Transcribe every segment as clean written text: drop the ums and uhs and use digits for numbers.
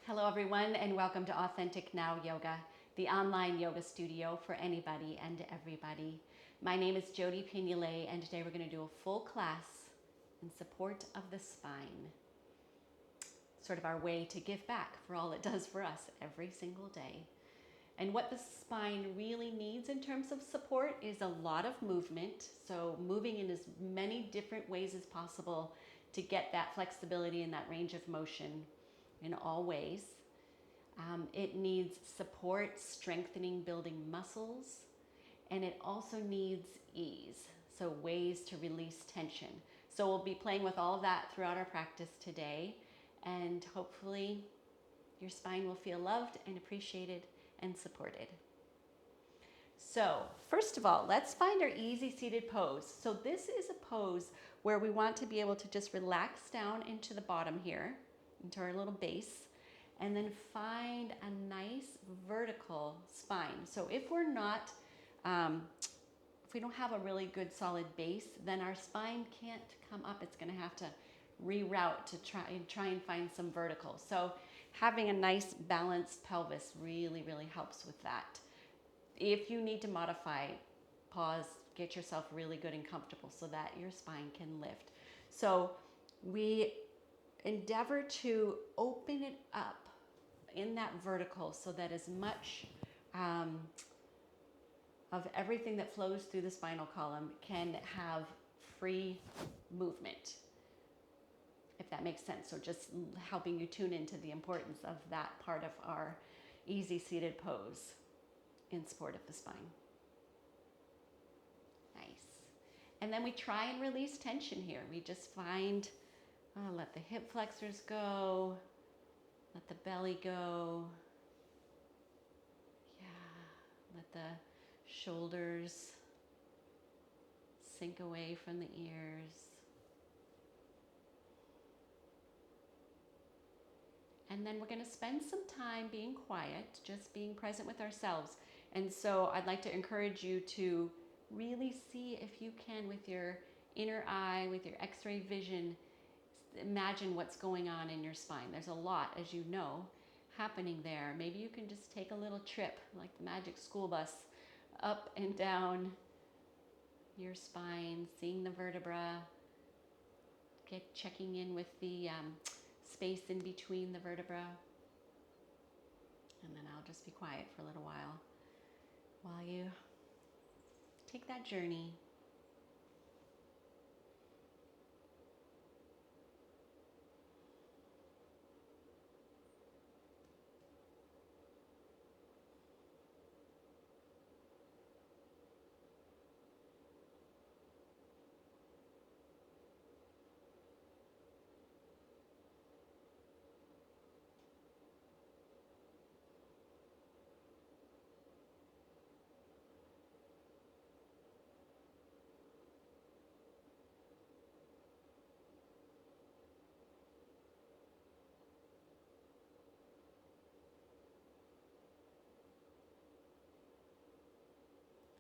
Hello everyone and welcome to Authentic Now Yoga, the online yoga studio for anybody and everybody. My name is Jody Pignollet and today we're going to do a full class in support of the spine. Sort of our way to give back for all it does for us every single day. And what the spine really needs in terms of support is a lot of movement. So moving in as many different ways as possible to get that flexibility and that range of motion in all ways. It needs support, strengthening, building muscles, and it also needs ease, so ways to release tension. So we'll be playing with all of that throughout our practice today, and hopefully your spine will feel loved and appreciated and supported. So first of all, let's find our easy seated pose. So this is a pose where we want to be able to just relax down into the bottom here, into our little base, and then find a nice vertical spine. So if we're not, if we don't have a really good solid base, then our spine can't come up. It's gonna have to reroute to try and find some vertical. So having a nice balanced pelvis really, really helps with that. If you need to modify, pause, get yourself really good and comfortable so that your spine can lift. So we endeavor to open it up in that vertical so that as much of everything that flows through the spinal column can have free movement, if that makes sense. So just helping you tune into the importance of that part of our easy seated pose in support of the spine. Nice. And then we try and release tension here. We just find, let the hip flexors go, let the belly go. Yeah, let the shoulders sink away from the ears. And then we're going to spend some time being quiet, just being present with ourselves. And so I'd like to encourage you to really see if you can, with your inner eye, with your x-ray vision, imagine what's going on in your spine. There's a lot, as you know, happening there. Maybe you can just take a little trip, like the magic school bus, up and down your spine, seeing the vertebra, checking in with the space in between the vertebra. And then I'll just be quiet for a little while you take that journey.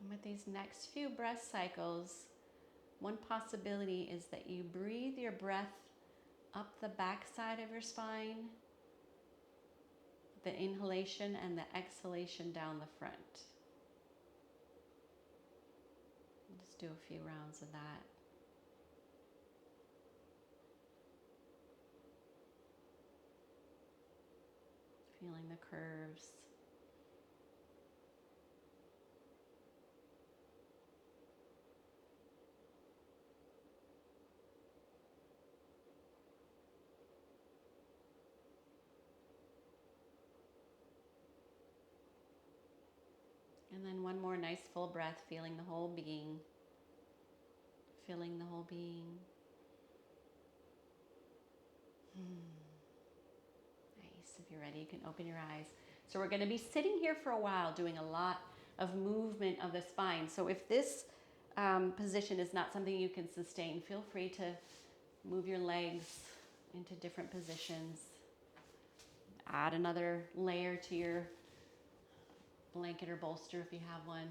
And with these next few breath cycles, one possibility is that you breathe your breath up the back side of your spine, the inhalation and the exhalation down the front. Just do a few rounds of that. Feeling the curves. And then one more nice full breath, feeling the whole being. Filling the whole being. Nice. If you're ready, you can open your eyes. So we're going to be sitting here for a while doing a lot of movement of the spine. So if this position is not something you can sustain, feel free to move your legs into different positions. Add another layer to your blanket or bolster if you have one.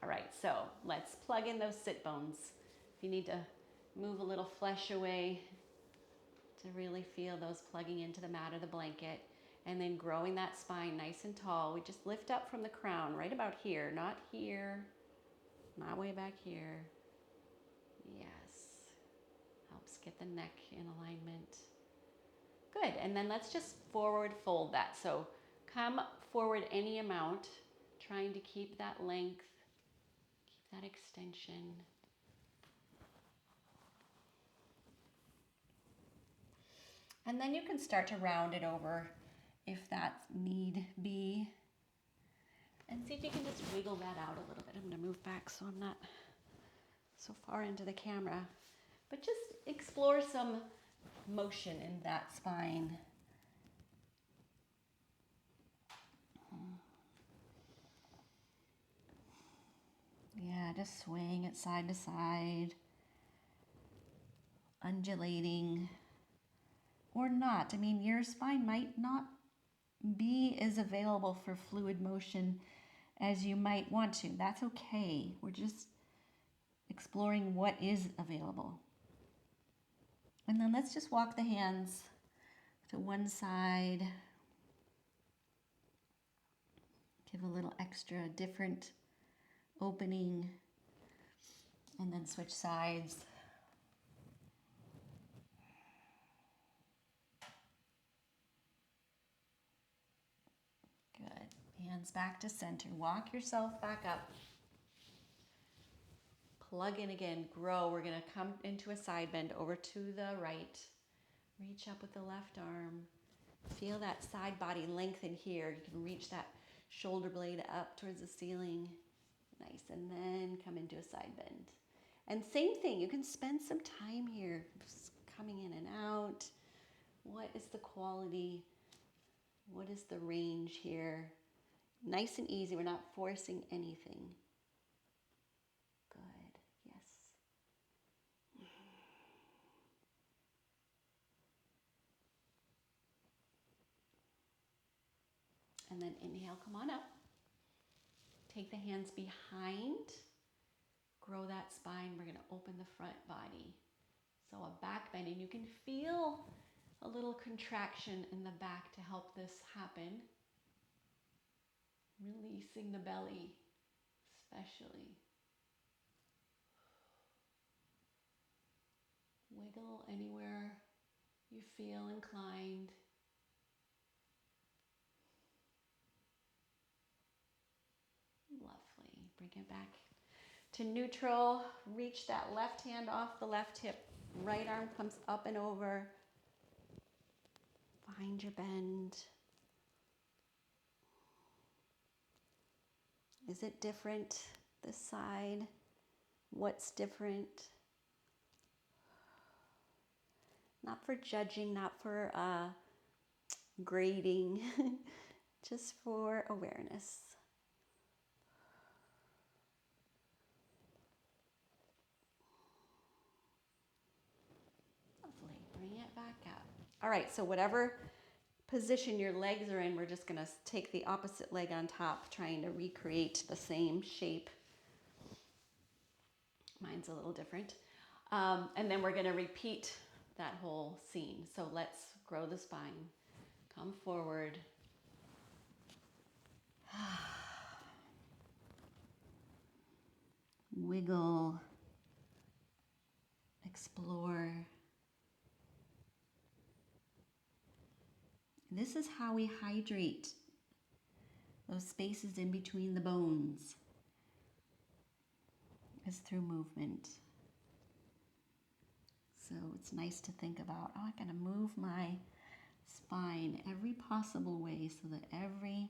All right, so let's plug in those sit bones. If you need to move a little flesh away, to really feel those plugging into the mat or the blanket. And then growing that spine nice and tall. We just lift up from the crown, right about here, not here, not way back here. Yes. Helps get the neck in alignment. Good. And then let's just forward fold that. So come forward any amount, trying to keep that length, keep that extension. And then you can start to round it over if that's need be. And see if you can just wiggle that out a little bit. I'm going to move back so I'm not so far into the camera. But just explore some motion in that spine. Yeah, just swaying it side to side, undulating, or not. I mean, your spine might not be as available for fluid motion as you might want to. That's okay. We're just exploring what is available. And then let's just walk the hands to one side. Give a little extra different opening. And then switch sides. Good. Hands back to center. Walk yourself back up. Plug in again, grow. We're gonna come into a side bend over to the right. Reach up with the left arm. Feel that side body lengthen here. You can reach that shoulder blade up towards the ceiling. Nice, and then come into a side bend. And same thing, you can spend some time here, just coming in and out. What is the quality? What is the range here? Nice and easy, we're not forcing anything. Good, yes. And then inhale, come on up. Take the hands behind. Grow that spine. We're going to open the front body. So a back bend, and you can feel a little contraction in the back to help this happen. Releasing the belly, especially. Wiggle anywhere you feel inclined. Lovely. Bring it back to neutral. Reach that left hand off the left hip. Right arm comes up and over. Find your bend. Is it different this side? What's different? Not for judging, not for grading, just for awareness. Lovely. Bring it back up. All right, so whatever position your legs are in, we're just going to take the opposite leg on top, trying to recreate the same shape. Mine's a little different. And then we're going to repeat that whole scene. So let's grow the spine. Come forward. Wiggle. Explore. This is how we hydrate those spaces in between the bones, is through movement. So it's nice to think about, oh, I'm going to move my spine every possible way so that every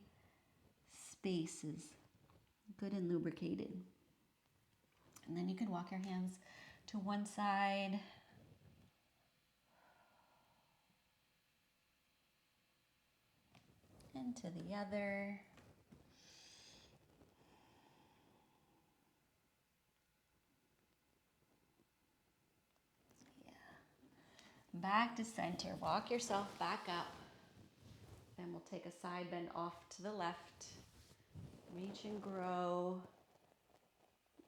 space is good and lubricated. And then you can walk your hands to one side. And to the other. Yeah. Back to center. Walk yourself back up. Then we'll take a side bend off to the left. Reach and grow.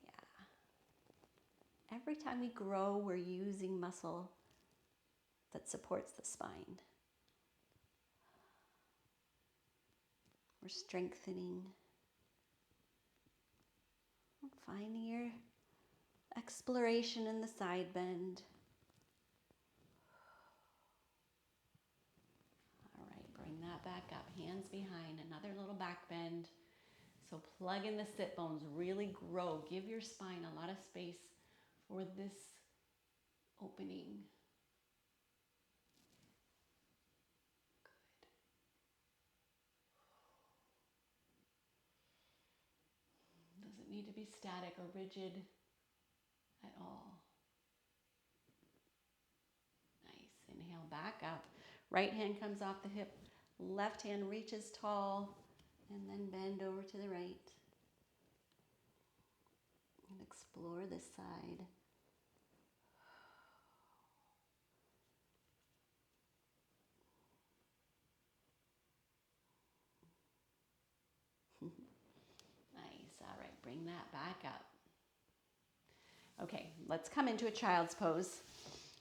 Yeah. Every time we grow, we're using muscle. that supports the spine. We're strengthening, finding your exploration in the side bend. All right, bring that back up, hands behind, another little back bend. So plug in the sit bones, really grow. Give your spine a lot of space for this opening. Good. Doesn't need to be static or rigid at all. Nice. Inhale back up. Right hand comes off the hip. Left hand reaches tall. And then bend over to the right. And explore this side. Nice. All right, bring that back up. Okay, let's come into a child's pose.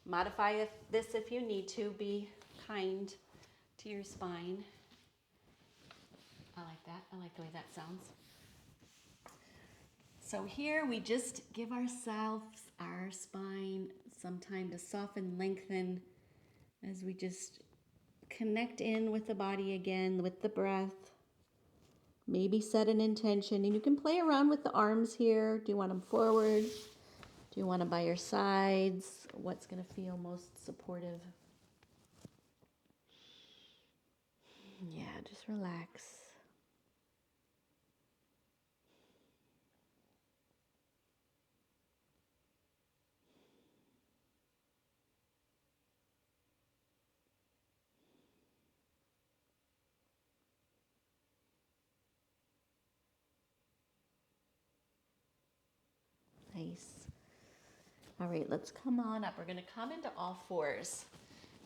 Modify this if you need to. Be kind to your spine. I like that. I like the way that sounds. So here we just give ourselves, our spine, some time to soften, lengthen as we just connect in with the body again, with the breath. Maybe set an intention, and you can play around with the arms here. Do you want them forward? Do you want them by your sides? What's going to feel most supportive? Yeah, just relax. Nice. All right, let's come on up. We're going to come into all fours.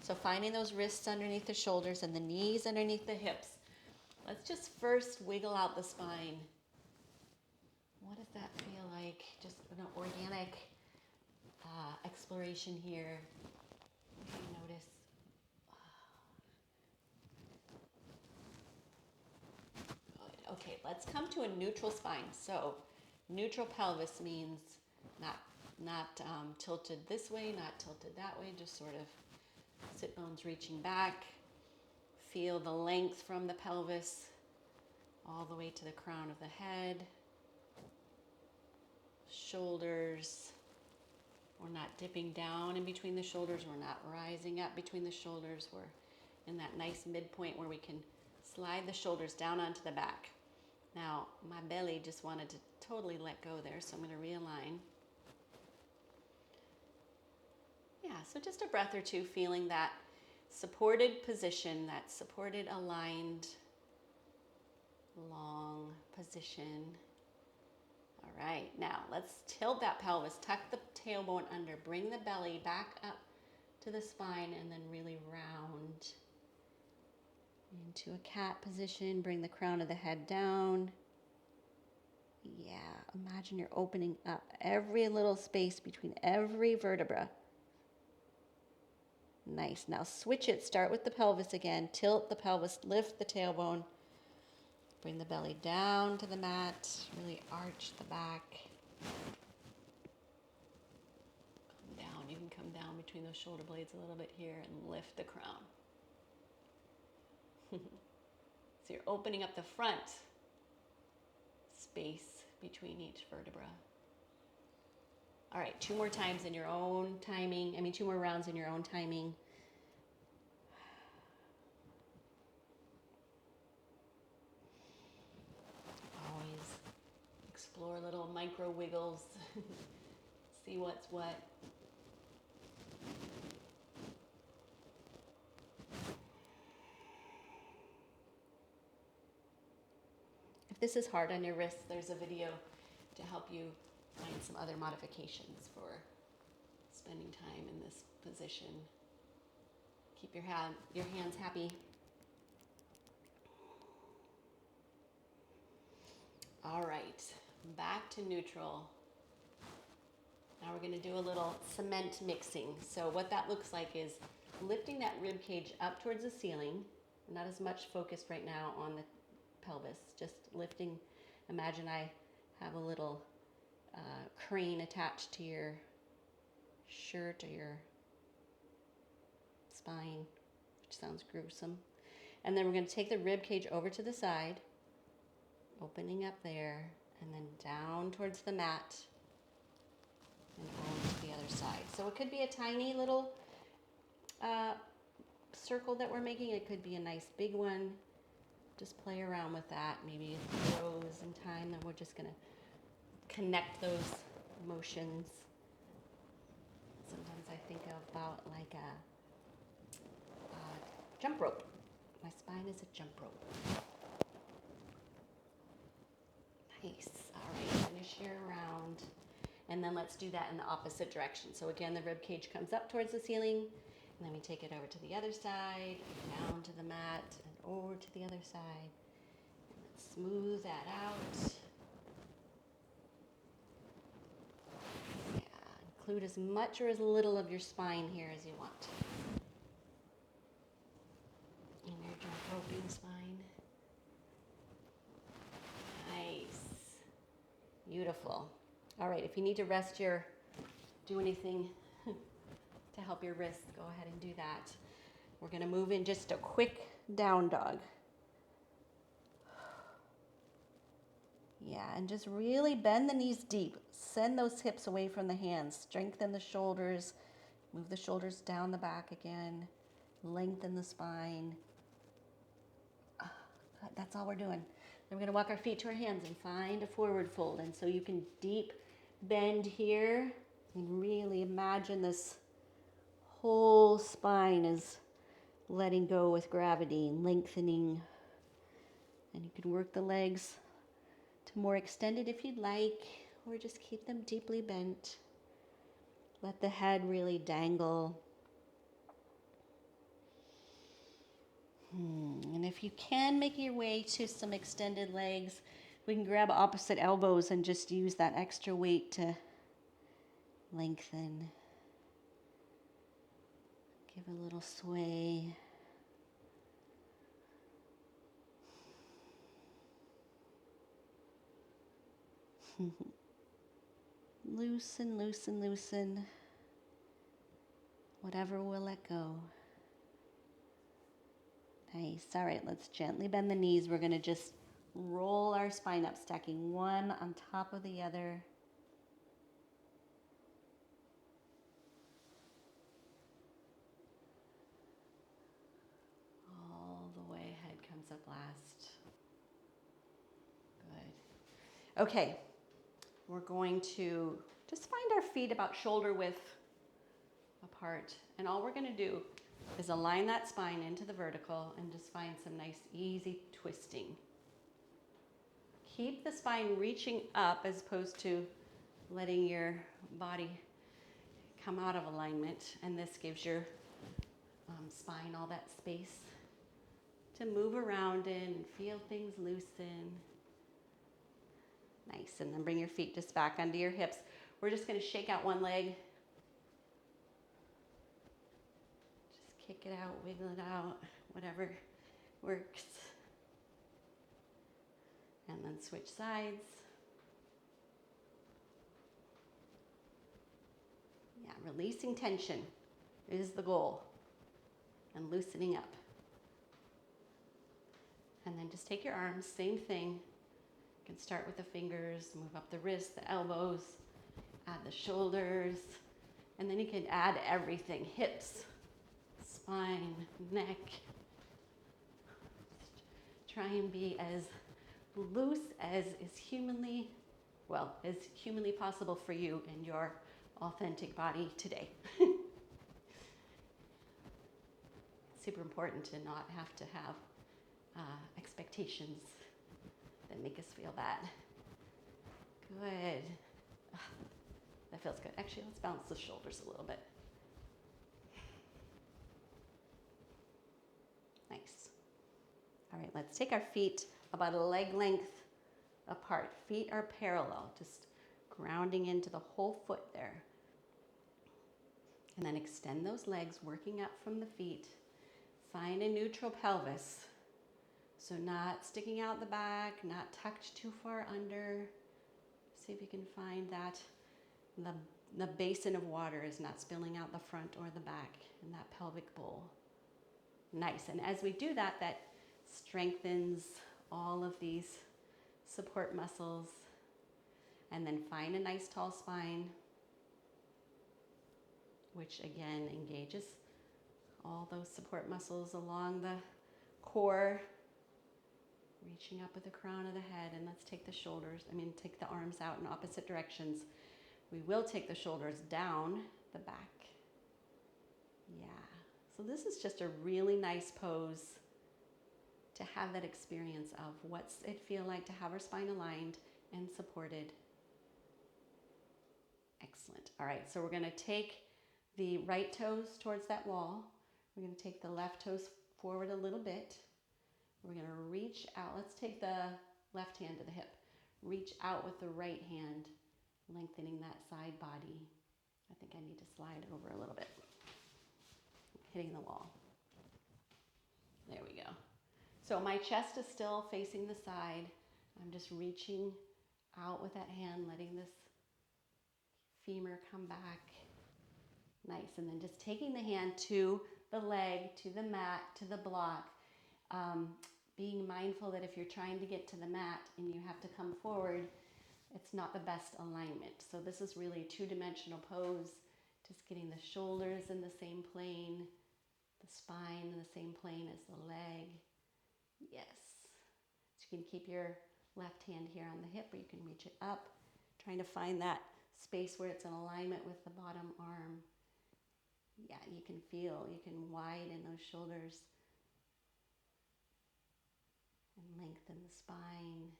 So finding those wrists underneath the shoulders and the knees underneath the hips. Let's just first wiggle out the spine. What does that feel like? Just an organic exploration here. Okay, notice. Good. Okay, let's come to a neutral spine. So neutral pelvis means not tilted this way, not tilted that way, just sort of sit bones reaching back. Feel the length from the pelvis all the way to the crown of the head. Shoulders. We're not dipping down in between the shoulders. We're not rising up between the shoulders. We're in that nice midpoint where we can slide the shoulders down onto the back. Now, my belly just wanted to totally let go there, so I'm going to realign. Yeah, so just a breath or two, feeling that supported position, that supported, aligned, long position. All right, now let's tilt that pelvis, tuck the tailbone under, bring the belly back up to the spine, and then really round into a cat position. Bring the crown of the head down. Yeah, imagine you're opening up every little space between every vertebra. Nice. Now switch it. Start with the pelvis again. Tilt the pelvis, lift the tailbone. Bring the belly down to the mat. Really arch the back. Come down. You can come down between those shoulder blades a little bit here and lift the crown. So you're opening up the front space between each vertebra. All right, 2 more times in your own timing. 2 more rounds in your own timing. Always explore little micro wiggles. See what's what. If this is hard on your wrists, there's a video to help you find some other modifications for spending time in this position. Keep your hands happy. All right, back to neutral. Now we're going to do a little cement mixing. So what that looks like is lifting that rib cage up towards the ceiling. Not as much focused right now on the pelvis, just lifting. Imagine I have a little crane attached to your shirt or your spine, which sounds gruesome. And then we're going to take the rib cage over to the side, opening up there, and then down towards the mat and on to the other side. So it could be a tiny little circle that we're making. It could be a nice big one. Just play around with that. Maybe it grows in time, then we're just going to connect those motions. Sometimes I think about like a jump rope. My spine is a jump rope. Nice. All right, finish your round. And then let's do that in the opposite direction. So again, the rib cage comes up towards the ceiling, and then we take it over to the other side, down to the mat, and over to the other side. And let's smooth that out. Yeah, include as much or as little of your spine here as you want. In your jump roping spine. Nice. Beautiful. All right, if you need to rest do anything to help your wrists, go ahead and do that. We're going to move in just a quick down dog. Yeah, and just really bend the knees deep. Send those hips away from the hands. Strengthen the shoulders. Move the shoulders down the back again. Lengthen the spine. That's all we're doing. Then we're going to walk our feet to our hands and find a forward fold. And so you can deep bend here and really imagine this whole spine is letting go with gravity and lengthening. And you can work the legs to more extended if you'd like, or just keep them deeply bent. Let the head really dangle. And if you can make your way to some extended legs, we can grab opposite elbows and just use that extra weight to lengthen. Give a little sway. Loosen, loosen, loosen. Whatever will let go. Nice. All right, let's gently bend the knees. We're going to just roll our spine up, stacking one on top of the other. All the way, head comes up last. Good. Okay, we're going to just find our feet about shoulder width apart. And all we're going to do is align that spine into the vertical and just find some nice easy twisting. Keep the spine reaching up as opposed to letting your body come out of alignment, and this gives your spine all that space to move around in and feel things loosen. Nice, and then bring your feet just back under your hips. We're just going to shake out one leg. Kick it out, wiggle it out, whatever works. And then switch sides. Yeah, releasing tension is the goal. And loosening up. And then just take your arms, same thing. You can start with the fingers, move up the wrists, the elbows, add the shoulders, and then you can add everything, hips, spine, neck. Try and be as loose as is humanly possible for you in your authentic body today. Super important to not have to have expectations that make us feel bad. Good. That feels good. Actually, let's bounce the shoulders a little bit. Nice. All right, let's take our feet about a leg length apart. Feet are parallel, just grounding into the whole foot there. And then extend those legs, working up from the feet. Find a neutral pelvis. So not sticking out the back, not tucked too far under. See if you can find that the basin of water is not spilling out the front or the back in that pelvic bowl. Nice. And as we do that, that strengthens all of these support muscles. And then find a nice tall spine, which again engages all those support muscles along the core, reaching up with the crown of the head. And let's take take the arms out in opposite directions. We will take the shoulders down the back. Yeah. So this is just a really nice pose to have that experience of what's it feel like to have our spine aligned and supported. Excellent. All right, so we're going to take the right toes towards that wall. We're going to take the left toes forward a little bit. We're going to reach out. Let's take the left hand to the hip. Reach out with the right hand, lengthening that side body. I think I need to slide over a little bit. Hitting the wall. There we go. So my chest is still facing the side. I'm just reaching out with that hand, letting this femur come back. Nice. And then just taking the hand to the leg, to the mat, to the block. Being mindful that if you're trying to get to the mat and you have to come forward, it's not the best alignment. So this is really a two-dimensional pose, just getting the shoulders in the same plane, the spine in the same plane as the leg. Yes. So you can keep your left hand here on the hip, or you can reach it up, trying to find that space where it's in alignment with the bottom arm. Yeah, you can widen those shoulders and lengthen the spine.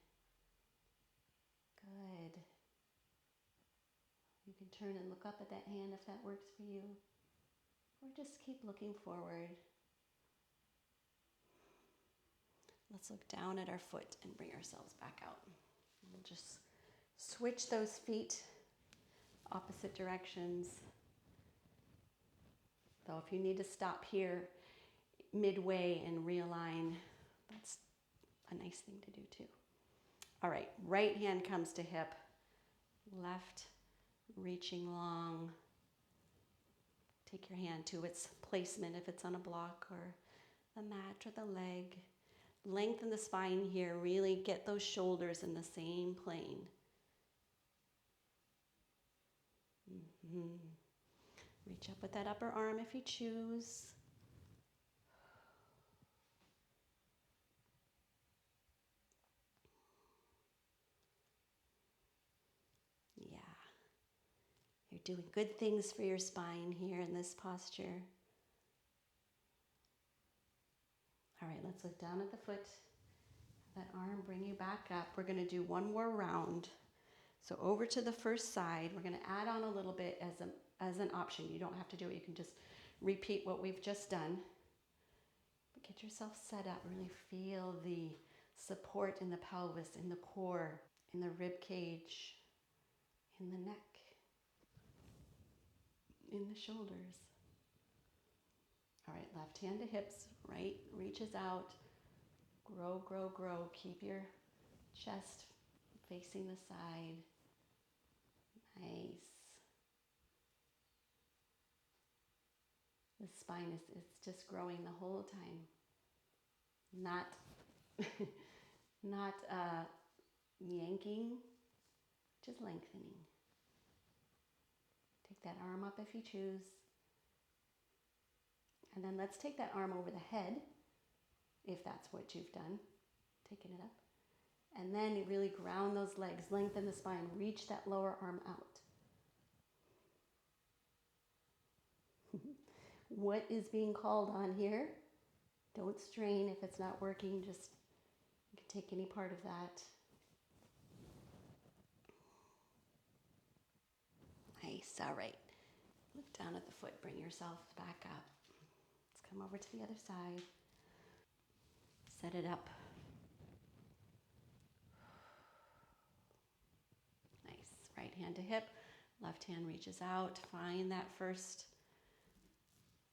Good. You can turn and look up at that hand if that works for you, or just keep looking forward. Let's look down at our foot and bring ourselves back out. We'll just switch those feet opposite directions. So if you need to stop here midway and realign, that's a nice thing to do too. All right, right hand comes to hip, left reaching long. Take your hand to its placement if it's on a block or the mat or the leg. Lengthen the spine here, really get those shoulders in the same plane. Reach up with that upper arm if you choose. Yeah. You're doing good things for your spine here in this posture. All right, let's look down at the foot. That arm bring you back up. We're going to do one more round. So over to the first side, we're going to add on a little bit as an option. You don't have to do it. You can just repeat what we've just done. But get yourself set up. Really feel the support in the pelvis, in the core, in the rib cage, in the neck, in the shoulders. All right, left hand to hips, right reaches out. Grow, grow, grow. Keep your chest facing the side. Nice. The spine is just growing the whole time. Not yanking, just lengthening. Take that arm up if you choose. And then let's take that arm over the head, if that's what you've done, taking it up. And then you really ground those legs, lengthen the spine, reach that lower arm out. What is being called on here? Don't strain if it's not working, just you can take any part of that. Nice, all right. Look down at the foot, bring yourself back up. Let's come over to the other side. Set it up. Nice, right hand to hip, left hand reaches out. Find that first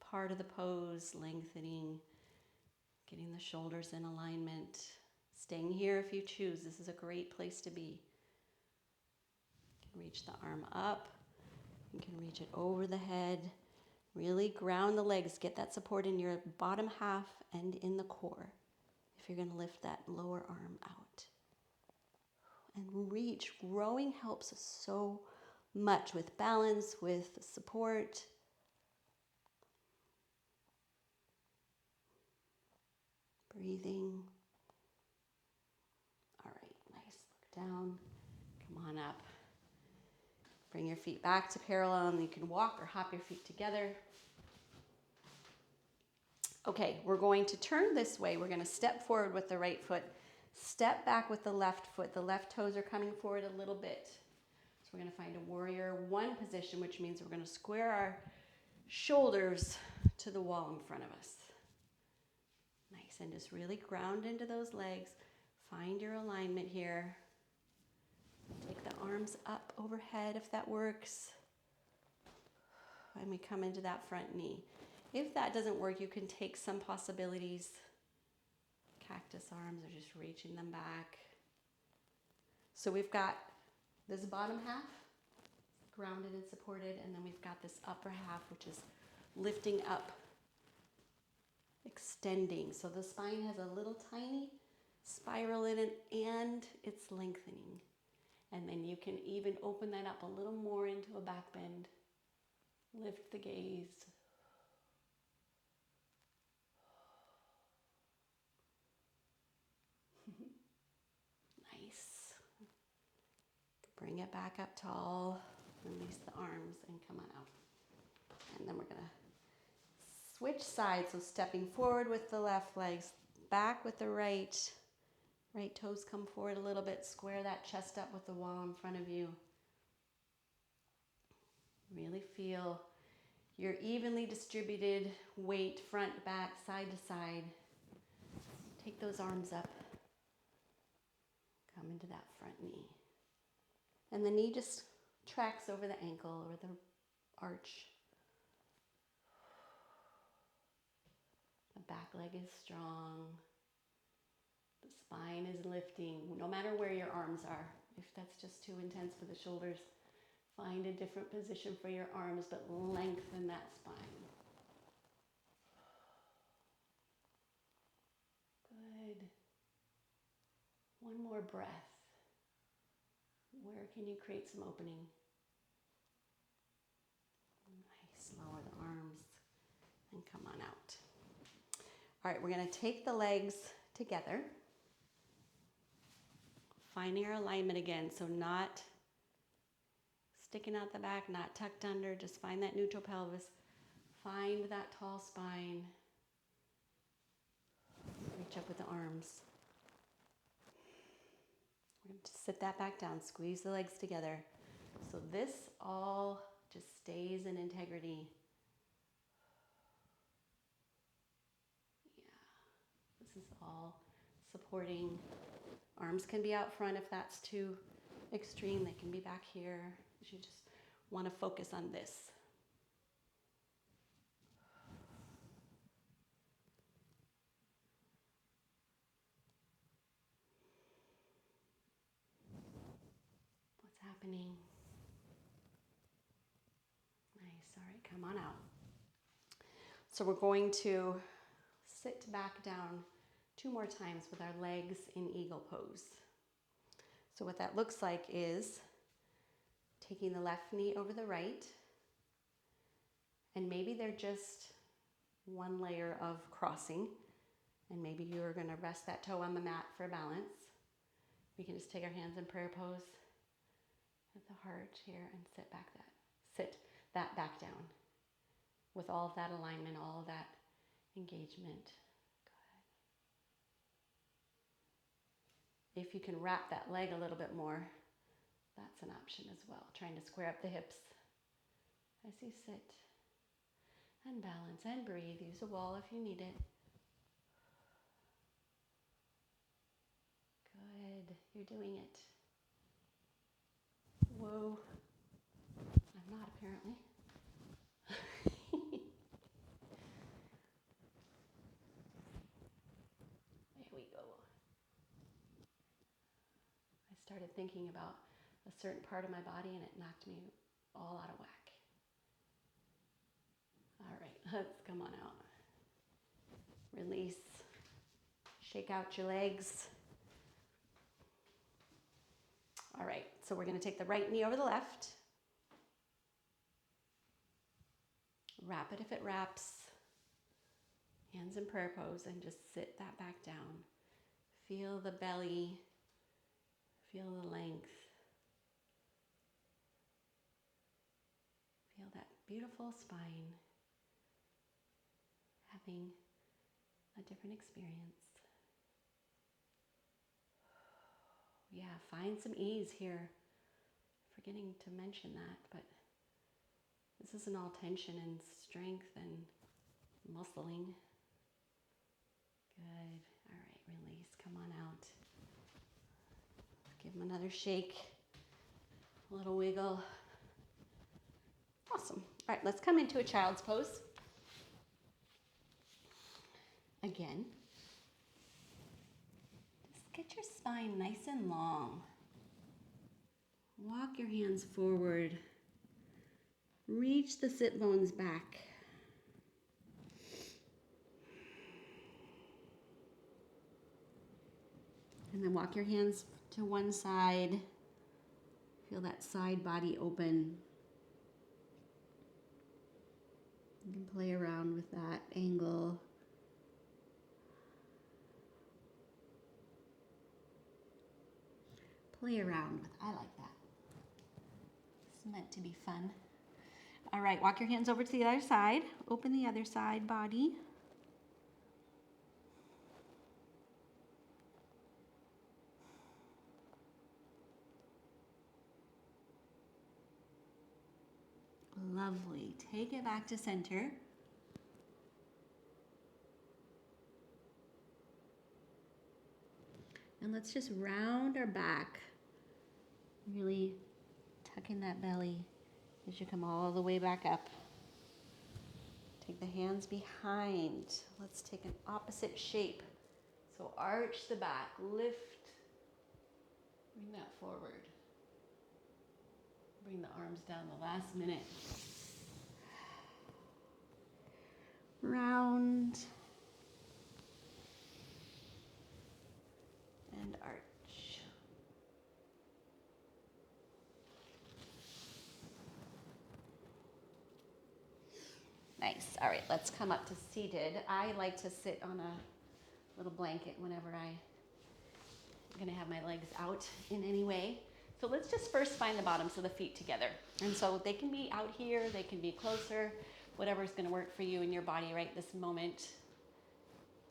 part of the pose, lengthening, getting the shoulders in alignment, staying here if you choose. This is a great place to be. You can reach the arm up, you can reach it over the head. Really ground the legs, get that support in your bottom half and in the core if you're going to lift that lower arm out. And reach. Rowing helps so much with balance, with support. Breathing. All right, nice. Look down. Come on up. Bring your feet back to parallel, and you can walk or hop your feet together. Okay, we're going to turn this way. We're going to step forward with the right foot, step back with the left foot. The left toes are coming forward a little bit. So we're going to find a warrior one position, which means we're going to square our shoulders to the wall in front of us. Nice, and just really ground into those legs. Find your alignment here. Take the arms up overhead if that works. And we come into that front knee. If that doesn't work, you can take some possibilities. Cactus arms or just reaching them back. So we've got this bottom half grounded and supported, and then we've got this upper half, which is lifting up, extending. So the spine has a little tiny spiral in it, and it's lengthening. And then you can even open that up a little more into a back bend. Lift the gaze. Nice. Bring it back up tall. Release the arms and come on out. And then we're going to switch sides. So stepping forward with the left legs, back with the right. Right toes come forward a little bit. Square that chest up with the wall in front of you. Really feel your evenly distributed weight, front, back, side to side. Take those arms up. Come into that front knee. And the knee just tracks over the ankle or the arch. The back leg is strong. The spine is lifting, no matter where your arms are. If that's just too intense for the shoulders, find a different position for your arms, but lengthen that spine. Good. One more breath. Where can you create some opening? Nice. Lower the arms and come on out. All right, we're going to take the legs together. Finding our alignment again, so not sticking out the back, not tucked under. Just find that neutral pelvis. Find that tall spine. Reach up with the arms. We're going to sit that back down. Squeeze the legs together. So this all just stays in integrity. Yeah. This is all supporting. Arms can be out front if that's too extreme. They can be back here. You just want to focus on this. What's happening? Nice. All right, come on out. So we're going to sit back down 2 more times with our legs in eagle pose. So what that looks like is taking the left knee over the right, and maybe they're just one layer of crossing, and maybe you're going to rest that toe on the mat for balance. We can just take our hands in prayer pose at the heart here and sit that back down with all of that alignment, all of that engagement. If you can wrap that leg a little bit more, that's an option as well. Trying to square up the hips as you sit and balance and breathe. Use a wall if you need it. Good. You're doing it. Whoa. I'm not, apparently. started thinking about a certain part of my body and it knocked me all out of whack. All right, let's come on out. Release. Shake out your legs. All right, so we're going to take the right knee over the left. Wrap it if it wraps. Hands in prayer pose and just sit that back down. Feel the belly. Feel the length. Feel that beautiful spine. Having a different experience. Yeah, find some ease here. Forgetting to mention that, but this isn't all tension and strength and muscling. Good. All right, release. Come on out. Give them another shake. A little wiggle. Awesome. All right, let's come into a child's pose. Again. Just get your spine nice and long. Walk your hands forward. Reach the sit bones back. And then walk your hands to one side. Feel that side body open. You can play around with that angle. Play around with, I like that. It's meant to be fun. All right, walk your hands over to the other side. Open the other side body. Lovely. Take it back to center. And let's just round our back. Really tuck in that belly as you come all the way back up. Take the hands behind. Let's take an opposite shape. So arch the back, lift, bring that forward. Bring the arms down the last minute. Round. And arch. Nice. All right, let's come up to seated. I like to sit on a little blanket whenever I'm going to have my legs out in any way. So let's just first find the bottoms of the feet together. And so they can be out here, they can be closer, whatever's going to work for you in your body right this moment.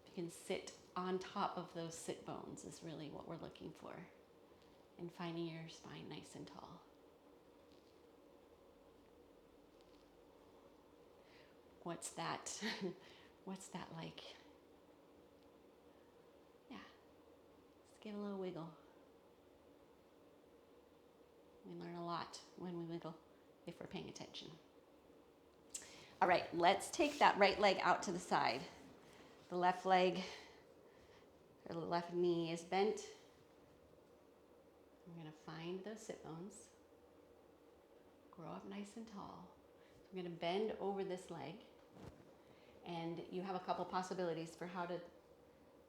You can sit on top of those sit bones is really what we're looking for. And finding your spine nice and tall. What's that? What's that like? Yeah. Just give a little wiggle. We learn a lot when we wiggle if we're paying attention. All right, let's take that right leg out to the side. The left leg, or the left knee is bent. I'm going to find those sit bones. Grow up nice and tall. So I'm going to bend over this leg. And you have a couple possibilities for how to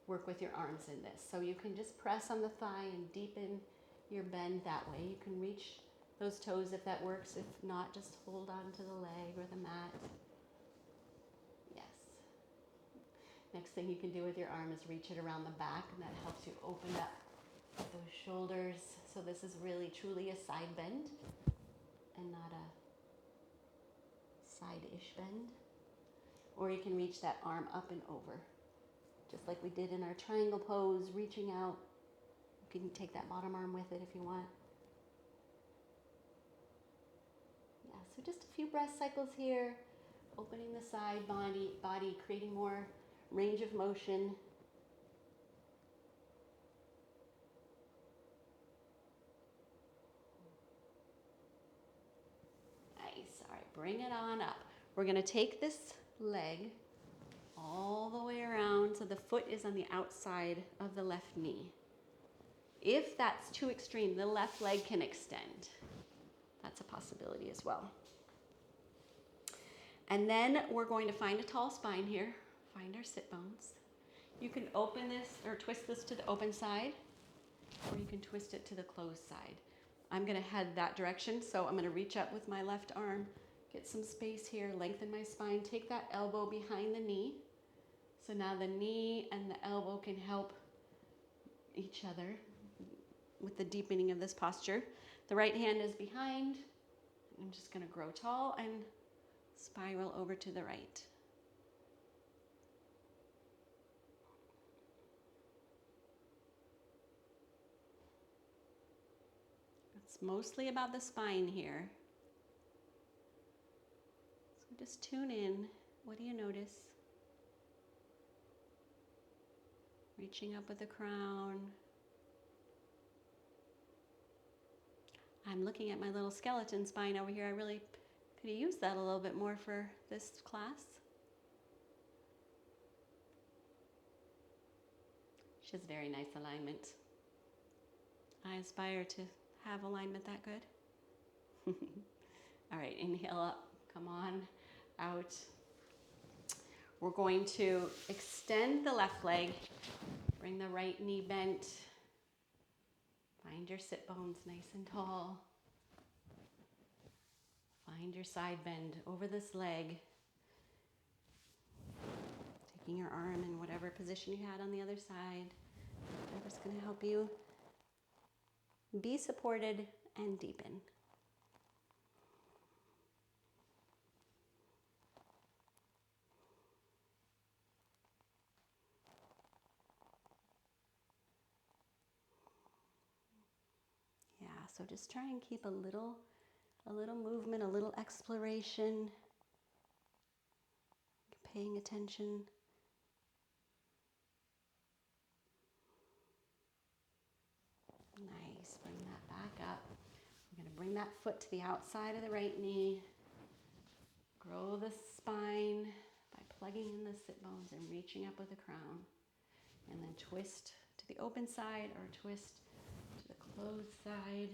work with your arms in this. So you can just press on the thigh and deepen your bend that way. You can reach those toes if that works. If not, just hold on to the leg or the mat. Yes. Next thing you can do with your arm is reach it around the back, and that helps you open up those shoulders. So this is really truly a side bend and not a side-ish bend. Or you can reach that arm up and over, just like we did in our triangle pose, reaching out. You can take that bottom arm with it if you want. Yeah, so just a few breath cycles here, opening the side body, creating more range of motion. Nice. All right, bring it on up. We're going to take this leg all the way around so the foot is on the outside of the left knee. If that's too extreme, the left leg can extend. That's a possibility as well. And then we're going to find a tall spine here. Find our sit bones. You can open this or twist this to the open side, or you can twist it to the closed side. I'm going to head that direction, so I'm going to reach up with my left arm, get some space here, lengthen my spine, take that elbow behind the knee. So now the knee and the elbow can help each other with the deepening of this posture. The right hand is behind. I'm just going to grow tall and spiral over to the right. It's mostly about the spine here. So just tune in. What do you notice? Reaching up with the crown. I'm looking at my little skeleton spine over here. I really could use that a little bit more for this class. She has very nice alignment. I aspire to have alignment that good. All right, inhale up, come on, out. We're going to extend the left leg, bring the right knee bent. Find your sit bones nice and tall. Find your side bend over this leg. Taking your arm in whatever position you had on the other side. Whatever's going to help you be supported and deepen. Yeah, so just try and keep a little movement, a little exploration, paying attention. Nice, bring that back up. I'm going to bring that foot to the outside of the right knee. Grow the spine by plugging in the sit bones and reaching up with the crown. And then twist to the open side or twist to the closed side.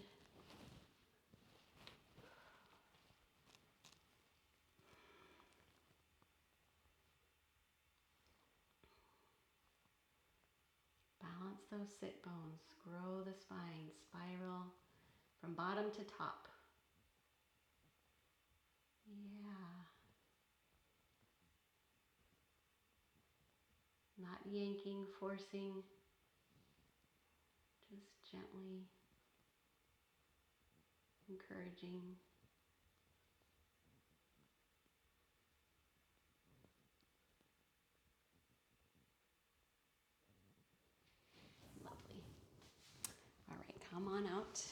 Balance those sit bones. Grow the spine. Spiral from bottom to top. Yeah. Not yanking, forcing. Just gently encouraging. Lovely. All right, come on out.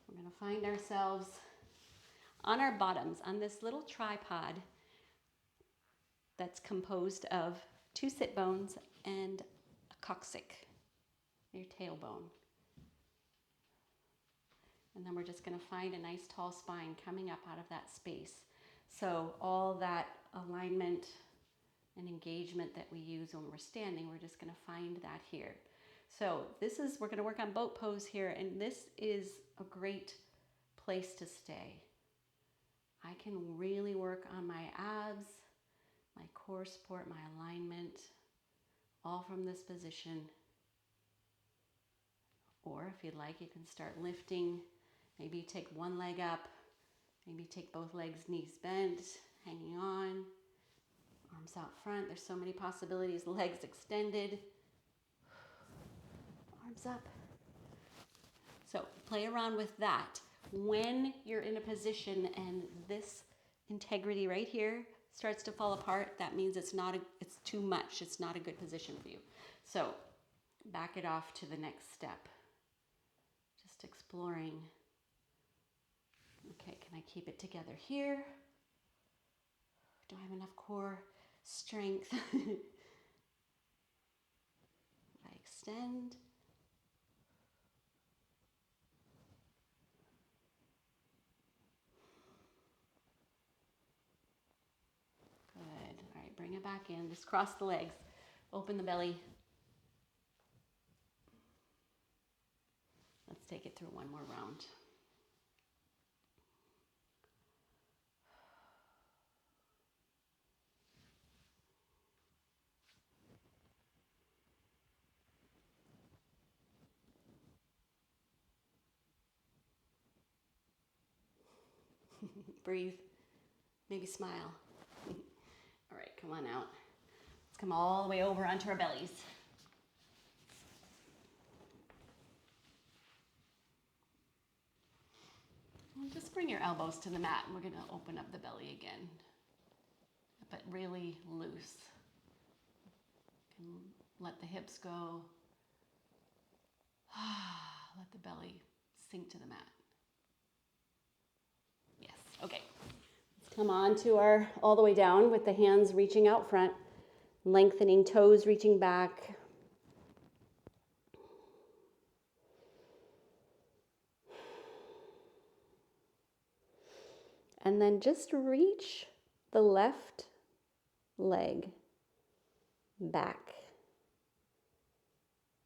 We're going to find ourselves on our bottoms on this little tripod that's composed of 2 sit bones and a coccyx, your tailbone. And then we're just going to find a nice tall spine coming up out of that space. So all that alignment and engagement that we use when we're standing, we're just going to find that here. So we're going to work on boat pose here, and this is a great place to stay. I can really work on my abs, my core support, my alignment, all from this position. Or if you'd like, you can start lifting. Maybe take one leg up, maybe take both legs, knees bent, hanging on, arms out front. There's so many possibilities. Legs extended, arms up. So play around with that. When you're in a position and this integrity right here starts to fall apart, that means it's too much. It's not a good position for you. So back it off to the next step. Just exploring. Okay, can I keep it together here? Do I have enough core strength? I extend. Good. All right, bring it back in. Just cross the legs. Open the belly. take it through one more round. Breathe. Maybe smile. All right, come on out. Let's come all the way over onto our bellies. And just bring your elbows to the mat, and we're going to open up the belly again, but really loose. And let the hips go. Let the belly sink to the mat. Yes, okay. Let's come on to our all the way down with the hands reaching out front, lengthening toes, reaching back. And then just reach the left leg back.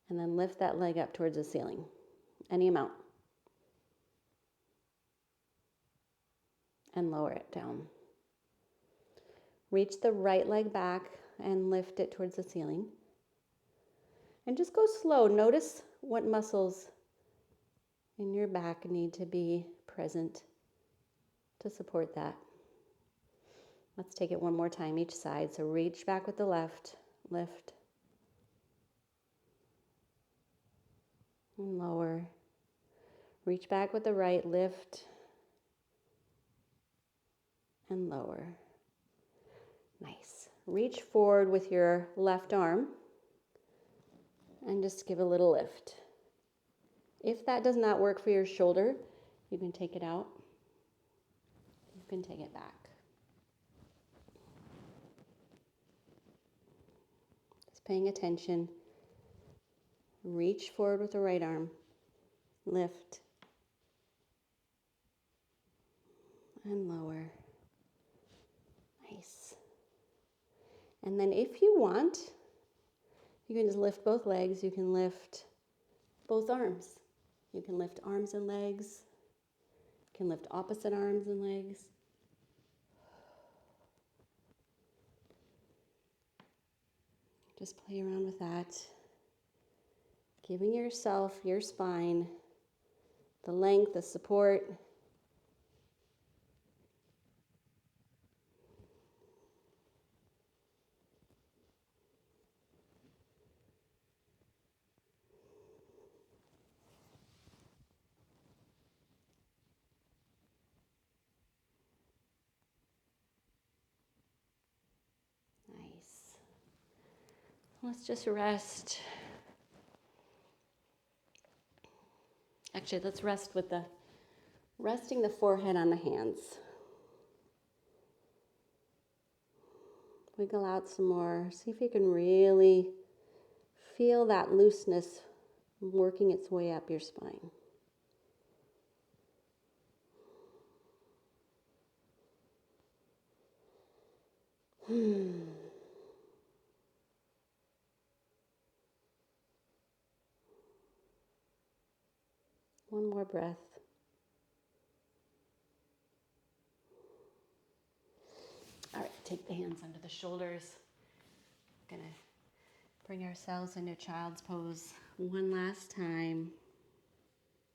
And then lift that leg up towards the ceiling, any amount. And lower it down. Reach the right leg back and lift it towards the ceiling. And just go slow. Notice what muscles in your back need to be present to support that. Let's take it one more time each side. So reach back with the left, lift, and lower. Reach back with the right, lift, and lower. Nice. Reach forward with your left arm and just give a little lift. If that does not work for your shoulder, you can take it out. You can take it back. Just paying attention. Reach forward with the right arm. Lift. And lower. Nice. And then if you want, you can just lift both legs. You can lift both arms. You can lift arms and legs. You can lift opposite arms and legs. Just play around with that. Giving yourself, your spine, the length, the support. Nice. Let's just rest. Actually, let's rest with resting the forehead on the hands. Wiggle out some more. See if you can really feel that looseness working its way up your spine. One more breath. All right, take the hands under the shoulders. We're gonna bring ourselves into child's pose one last time.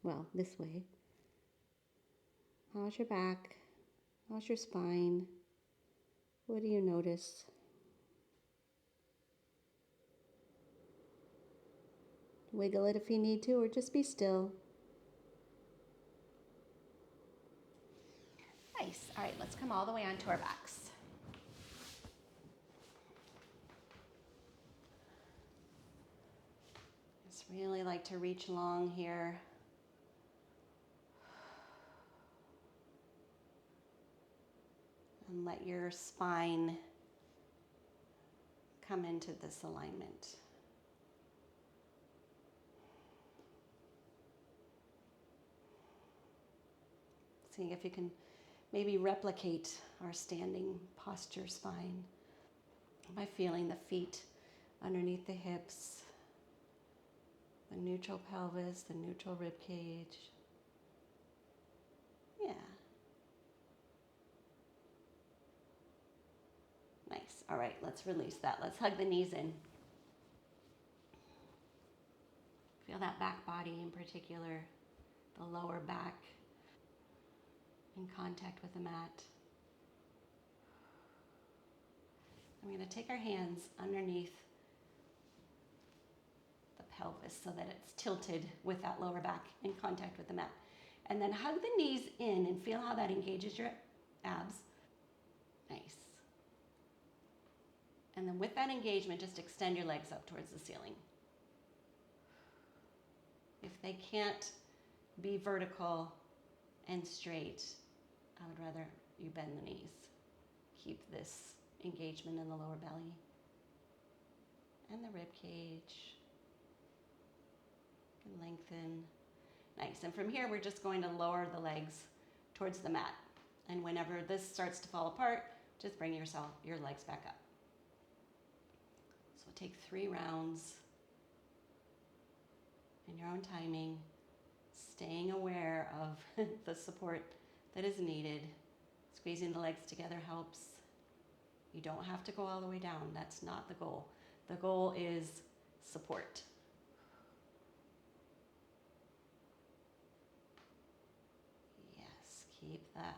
Well, this way. How's your back? How's your spine? What do you notice? Wiggle it if you need to, or just be still. Nice. All right, let's come all the way onto our backs. Just really like to reach long here. And let your spine come into this alignment. Seeing if you can maybe replicate our standing posture spine by feeling the feet underneath the hips, the The neutral pelvis, the neutral rib cage. Yeah. Nice. All right, let's release that. Let's hug the knees in. Feel that back body in particular, the lower back in contact with the mat. I'm going to take our hands underneath the pelvis so that it's tilted with that lower back in contact with the mat. And then hug the knees in and feel how that engages your abs. Nice. And then with that engagement, just extend your legs up towards the ceiling. If they can't be vertical and straight, I would rather you bend the knees. Keep this engagement in the lower belly and the rib cage. You can lengthen. Nice. And from here, we're just going to lower the legs towards the mat. And whenever this starts to fall apart, just bring your legs back up. So take 3 rounds in your own timing, staying aware of the support that is needed. Squeezing the legs together helps. You don't have to go all the way down. That's not the goal. The goal is support. Yes, keep that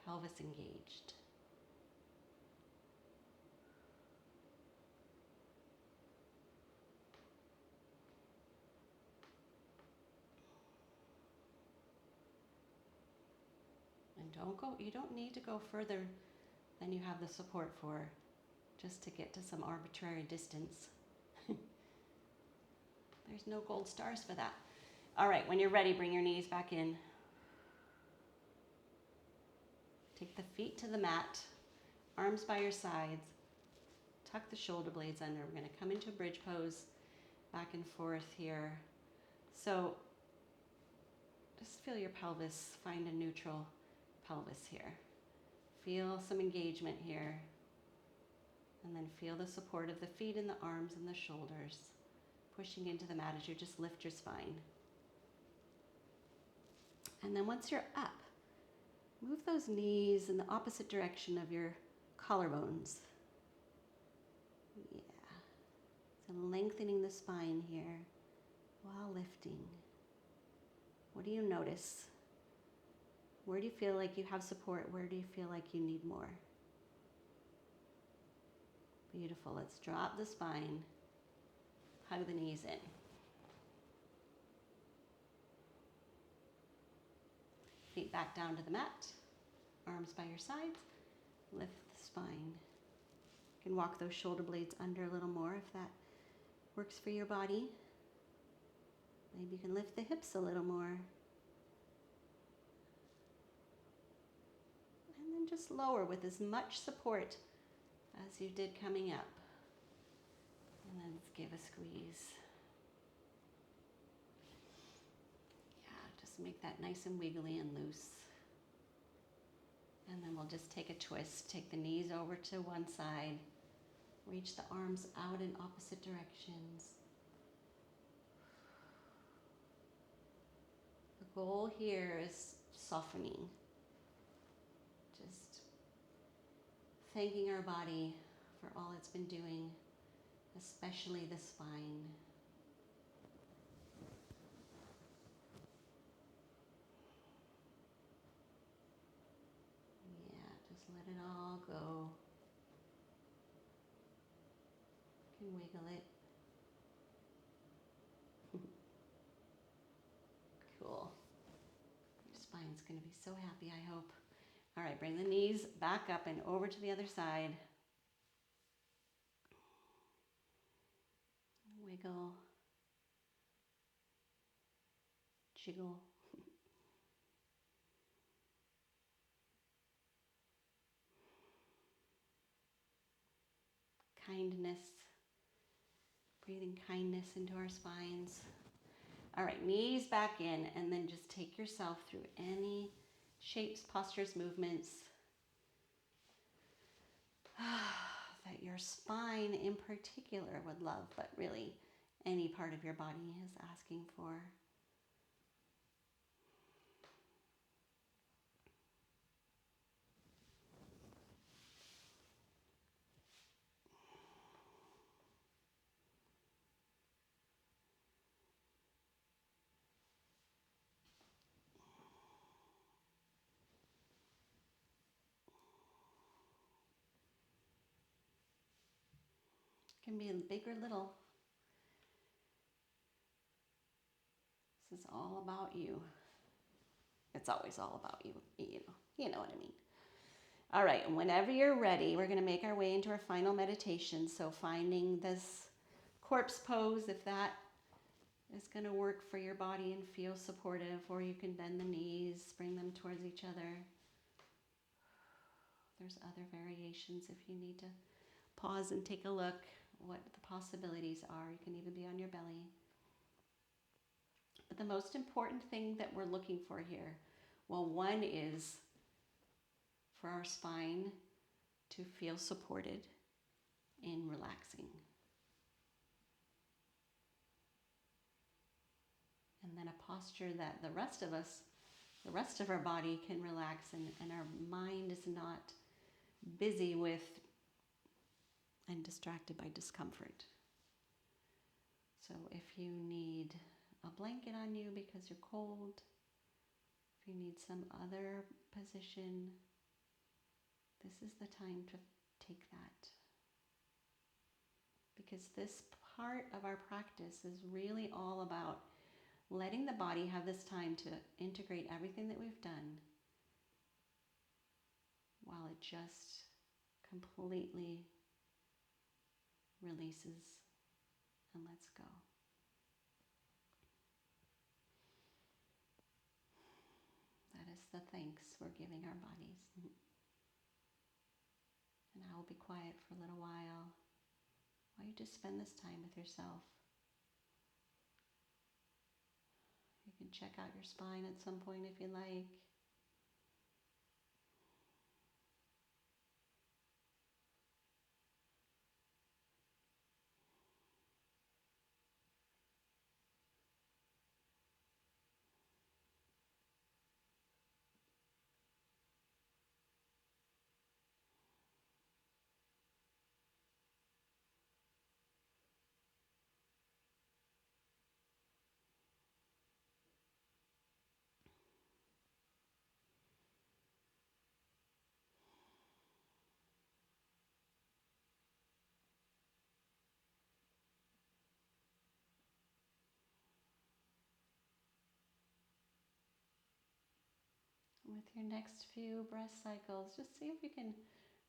pelvis engaged. And you don't need to go further than you have the support for, just to get to some arbitrary distance. There's no gold stars for that. All right, when you're ready, bring your knees back in. Take the feet to the mat, arms by your sides. Tuck the shoulder blades under. We're going to come into a bridge pose, back and forth here. So just feel your pelvis, find a neutral pelvis here. Feel some engagement here. And then feel the support of the feet and the arms and the shoulders pushing into the mat as you just lift your spine. And then once you're up, move those knees in the opposite direction of your collarbones. Yeah. So lengthening the spine here while lifting. What do you notice? Where do you feel like you have support? Where do you feel like you need more? Beautiful. Let's drop the spine. Hug the knees in. Feet back down to the mat. Arms by your sides. Lift the spine. You can walk those shoulder blades under a little more if that works for your body. Maybe you can lift the hips a little more. And then just lower with as much support as you did coming up. And then let's give a squeeze. Yeah, just make that nice and wiggly and loose. And then we'll just take a twist. Take the knees over to one side. Reach the arms out in opposite directions. The goal here is softening. Just thanking our body for all it's been doing, especially the spine. Yeah, just let it all go. You can wiggle it. Cool. Your spine's going to be so happy, I hope. All right, bring the knees back up and over to the other side. Wiggle. Jiggle. Kindness. Breathing kindness into our spines. All right, knees back in, and then just take yourself through any shapes, postures, movements that your spine in particular would love, but really any part of your body is asking for. It can be big or little. This is all about you. It's always all about you, you know what I mean. All right, and whenever you're ready, we're going to make our way into our final meditation. So finding this corpse pose, if that is going to work for your body and feel supportive, or you can bend the knees, bring them towards each other. There's other variations if you need to pause and take a look what the possibilities are. You can even be on your belly. But the most important thing that we're looking for here, well, one is for our spine to feel supported in relaxing. And then a posture that the rest of our body can relax and our mind is not busy with and distracted by discomfort. So if you need a blanket on you because you're cold, if you need some other position, this is the time to take that. Because this part of our practice is really all about letting the body have this time to integrate everything that we've done while it just completely releases and lets go. That is the thanks we're giving our bodies. And I will be quiet for a little while you just spend this time with yourself. You can check out your spine at some point if you like. With your next few breath cycles, just see if you can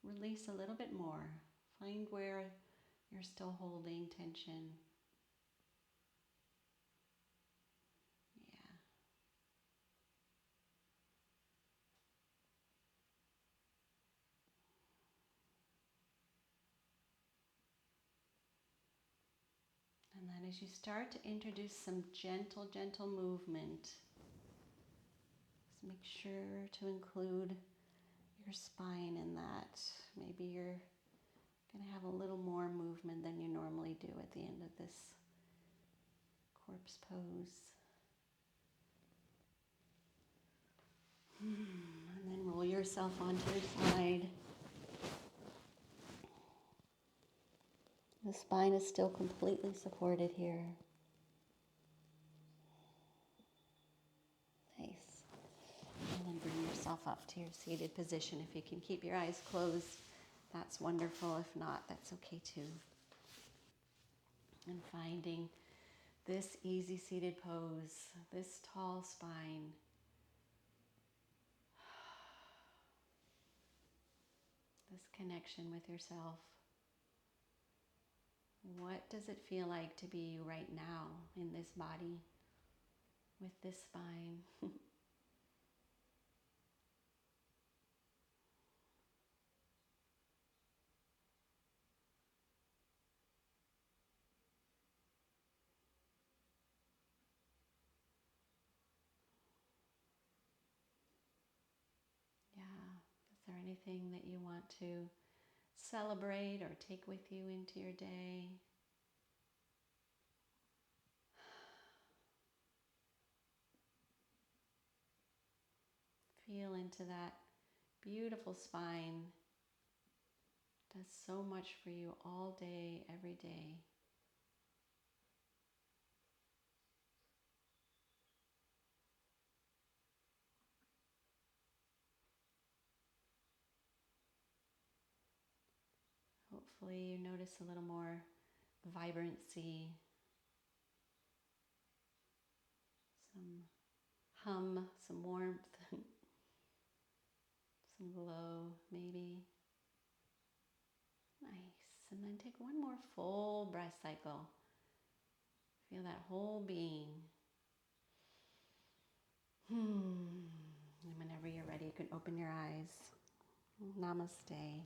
release a little bit more. Find where you're still holding tension. Yeah. And then as you start to introduce some gentle movement, just make sure to include your spine in that. Maybe you're going to have a little more movement than you normally do at the end of this corpse pose. And then roll yourself onto your side. The spine is still completely supported here. Nice. And then bring yourself up to your seated position. If you can keep your eyes closed, that's wonderful. If not, that's okay too. And finding this easy seated pose, this tall spine. This connection with yourself. What does it feel like to be you right now in this body with this spine? Yeah. Is there anything that you want to celebrate or take with you into your day? Feel into that beautiful spine. Does so much for you all day, every day. Hopefully you notice a little more vibrancy, some hum, some warmth, some glow maybe. Nice. And then take one more full breath cycle. Feel that whole being. And whenever you're ready, you can open your eyes. Namaste.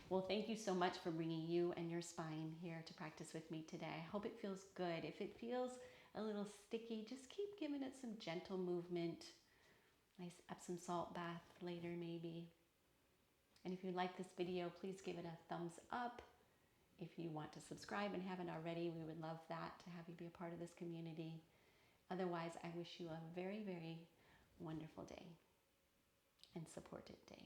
Well, thank you so much for bringing you and your spine here to practice with me today. I hope it feels good. If it feels a little sticky, just keep giving it some gentle movement. Nice Epsom salt bath later maybe. And if you like this video, please give it a thumbs up. If you want to subscribe and haven't already, we would love that, to have you be a part of this community. Otherwise, I wish you a very, very wonderful day and supported day.